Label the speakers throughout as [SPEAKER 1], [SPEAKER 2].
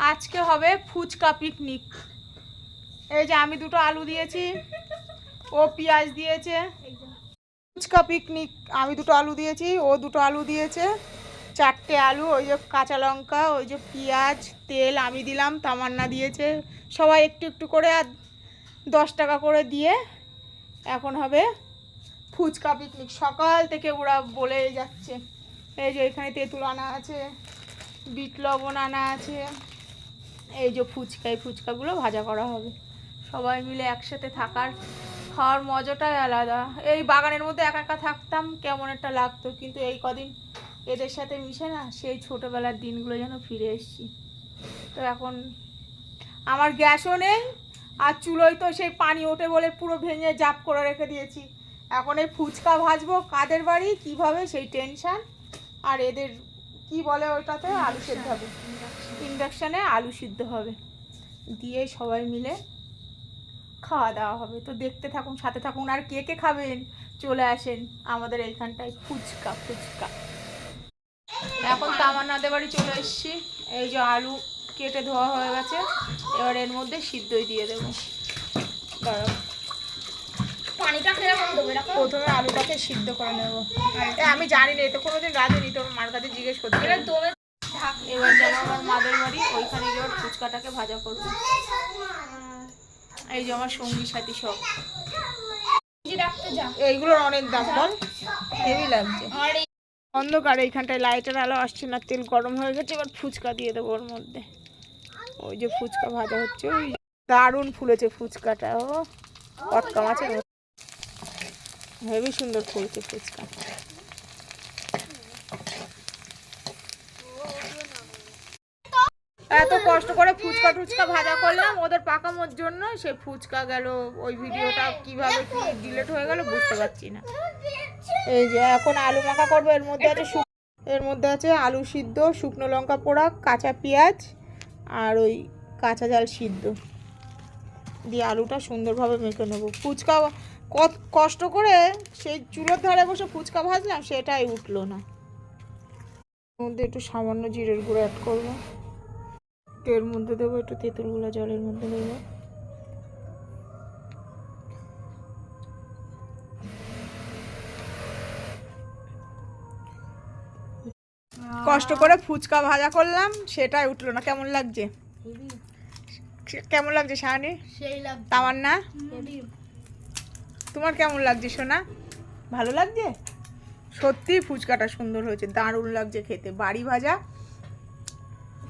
[SPEAKER 1] আজকে হবে ফুচকা পিকনিক। এই যে আমি দুটো আলু দিয়েছি, ও পেঁয়াজ দিয়েছে। ফুচকা পিকনিক, আমি দুটো আলু দিয়েছি, ও দুটো আলু দিয়েছে, 4টে আলু, ওই যে কাঁচা লঙ্কা, ওই যে পেঁয়াজ, তেল আমি দিলাম, তামান্না দিয়েছে, সবাই একটু একটু করে আর 10 টাকা করে দিয়ে এখন হবে ফুচকা পিকনিক। সকাল থেকে ওরা বলে যাচ্ছে। এই যে এখানে তেঁতুল আনা আছে, বিট লবণ আনা আছে, এই যে ফুচকা, এই ফুচকাগুলো ভাজা করা হবে। সবাই মিলে একসাথে থাকার খাওয়ার মজাটাই আলাদা। এই বাগানের মধ্যে একা একা থাকতাম কেমন একটা লাগতো, কিন্তু এই কদিন এদের সাথে মিশে না সেই ছোটোবেলার দিনগুলো যেন ফিরে এসেছি। তো এখন আমার গ্যাসও নেই, আর চুলোয় তো সেই পানি ওঠে বলে পুরো ভেঙে জাপ করে রেখে দিয়েছি। এখন এই ফুচকা ভাজবো কাদের বাড়ি কীভাবে সেই টেনশান। আর এদের কি বলে ওইটাতে আলু সিদ্ধ হবে, ইন্ডাকশানে আলু সিদ্ধ হবে, দিয়ে সবাই মিলে খাওয়া দাওয়া হবে। তো দেখতে থাকুন, সাথে থাকুন। আর কে কে খাবেন চলে আসেন আমাদের এইখানটায় ফুচকা। এখন তামান্নাদের বাড়ি চলে এসেছি। এই যে আলু কেটে ধোয়া হয়ে গেছে, এবার এর মধ্যে সিদ্ধই দিয়ে দেবো। দাঁড়াও,
[SPEAKER 2] পানিটা খেয়ে
[SPEAKER 1] প্রথমে আলুটাকে সিদ্ধ করে নেব। আমি জানি না, এতো কোনোদিন রাঁধুনি, তোর মার কাছে জিজ্ঞেস করতে। এবার যাবো আমার মাদের বাড়ি, ওইখানে গিয়ে ফুচকাটাকে ভাজা করবো। এই যে আমার সঙ্গী সাথী সব। এইগুলোর অনেক দাম বল, হেভি লাগছে। অন্ধকার, এইখানটায় লাইটের আলো আসছে না, তেল গরম হয়ে গেছে, এবার ফুচকা দিয়ে দেবো ওর মধ্যে। ওই যে ফুচকা ভাজা হচ্ছে, ওই দারুণ ফুলেছে ফুচকাটা। ও কটকা মাছের হেভি সুন্দর ফুলছে ফুচকা। এত কষ্ট করে ফুচকা টুচকা ভাজা করলাম ওদের পাকানোর জন্য, সে ফুচকা গেল, ওই ভিডিওটা কিভাবে কি ডিলিট হয়ে গেল বুঝতে পারছি না। এই যে এখন আলু মাখা করবো, এর মধ্যে আছে আলু সিদ্ধ, শুকনো লঙ্কা পোড়া, কাঁচা পেঁয়াজ আর ওই কাঁচা জাল সিদ্ধ দিয়ে আলুটা সুন্দরভাবে মেখে নেবো। ফুচকা কত কষ্ট করে সেই চুলোর ধারে বসে ফুচকা ভাজলাম, সেটাই উঠলো না। এর মধ্যে একটু সামান্য জিরের গুঁড়ো অ্যাড করবো, এর মধ্যে দেবো একটু তেঁতুল গুঁড়া, জলের মধ্যে দেবো। কষ্ট করে ফুচকা ভাজা করলাম, সেটাই উঠলো না। কেমন লাগছে, কেমন লাগছে শাহানি, তামান্না, তোমার কেমন লাগছে সোনা? ভালো লাগছে? সত্যি ফুচকাটা সুন্দর হয়েছে, দারুণ লাগছে খেতে। বাড়ি ভাজা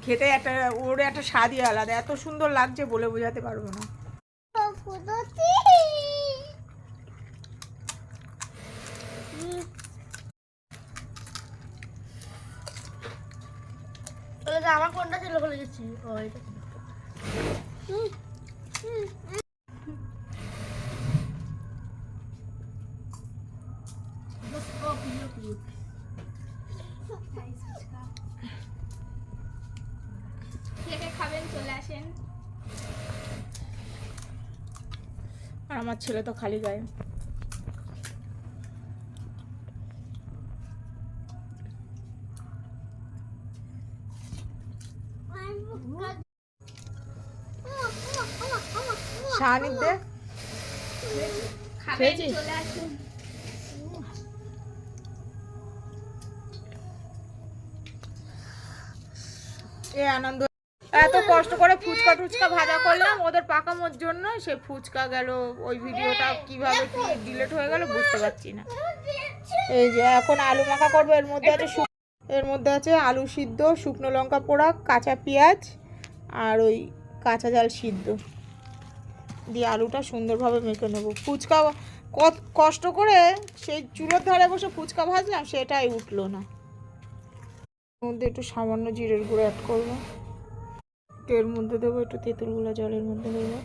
[SPEAKER 1] খেতে একটা ওর একটা স্বাদই আলাদা, এত সুন্দর লাগছে বলে বোঝাতে পারবো না।
[SPEAKER 2] আমার কোনটা ছিল বলে গেছি। খাবেন চলে আসেন।
[SPEAKER 1] আর আমার ছেলে তো খালি গায়ে। শাহানির দে, খেয়েছিস?
[SPEAKER 2] চলে আসেন।
[SPEAKER 1] এ আনন্দ। এত কষ্ট করে ফুচকা টুচকা ভাজা করলাম ওদের পাকানোর জন্য, সে ফুচকা গেল, ওই ভিডিওটা কিভাবে কি ডিলিট হয়ে গেল বুঝতে পারছি না। এই যে এখন আলু মাখা করবো, এর মধ্যে আছে আলু সিদ্ধ, শুকনো লঙ্কা পোড়া, কাঁচা পেঁয়াজ আর ওই কাঁচা জাল সিদ্ধ দিয়ে আলুটা সুন্দরভাবে মেখে নেবো। ফুচকা কত কষ্ট করে সেই চুলোর ধারে বসে ফুচকা ভাজলাম, সেটাই উঠলো না। এর মধ্যে একটু সামান্য জিরের গুঁড়ো অ্যাড করবো, এর মধ্যে দেবো একটু তেঁতুল গুঁড়া, জলের মধ্যে দেবো।